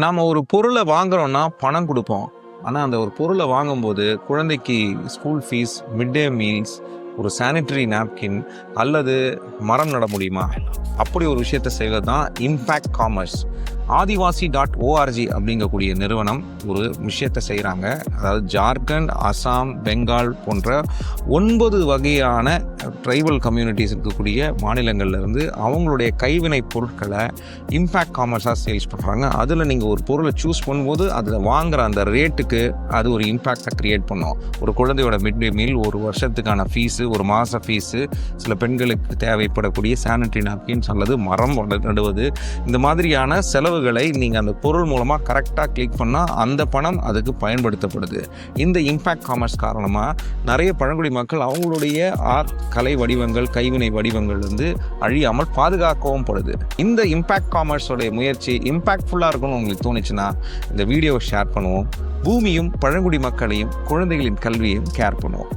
நாம் ஒரு பொருளை வாங்குறோம்னா பணம் கொடுப்போம். ஆனால் அந்த ஒரு பொருளை வாங்கும்போது குழந்தைக்கு ஸ்கூல் ஃபீஸ், மிட் டே மீல்ஸ், ஒரு சானிட்டரி நாப்கின் அல்லது மரம் நட முடியுமா? அப்படி ஒரு விஷயத்தை செய்வது தான் இம்பேக்ட் காமர்ஸ். ஆதிவாசி.org அப்படிங்கக்கூடிய நிறுவனம் ஒரு விஷயத்தை செய்கிறாங்க. அதாவது ஜார்க்கண்ட், அசாம், பெங்கால் போன்ற 9 வகையான ட்ரைபல் கம்யூனிட்டிஸ் இருக்கக்கூடிய மாநிலங்கள்லேருந்து அவங்களுடைய கைவினை பொருட்களை இம்பேக்ட் காமர்ஸாக சேல்ஸ் பண்ணுறாங்க. அதில் நீங்கள் ஒரு பொருளை சூஸ் பண்ணும்போது அதில் வாங்குகிற அந்த ரேட்டுக்கு அது ஒரு இம்பேக்டை க்ரியேட் பண்ணும். ஒரு குழந்தையோட மிட் டே மீல், ஒரு வருஷத்துக்கான ஃபீஸு, ஒரு மாத ஃபீஸு, சில பெண்களுக்கு தேவைப்படக்கூடிய சானிட்டரி நாப்கின்ஸ் அல்லது மரம் நடுவது, இந்த மாதிரியான செலவுகளை நீங்கள் அந்த பொருள் மூலமாக கரெக்டாக கிளிக் பண்ணால் அந்த பணம் அதுக்கு பயன்படுத்தப்படுது. இந்த இம்பேக்ட் காமர்ஸ் காரணமாக நிறைய பழங்குடி மக்கள் அவங்களுடைய கலை வடிவங்கள், கைவினை வடிவங்கள் அழியாமல் பாதுகாக்கவும் படுது. இந்த இம்பேக்ட் காமர்ஸோடைய முயற்சி இம்பேக்ட்ஃபுல்லாக இருக்கும்னு உங்களுக்கு தோணுச்சுன்னா இந்த வீடியோவை ஷேர் பண்ணுவோம். பூமியும் பழங்குடி மக்களையும் குழந்தைகளின் கல்வியையும் கேர் பண்ணுவோம்.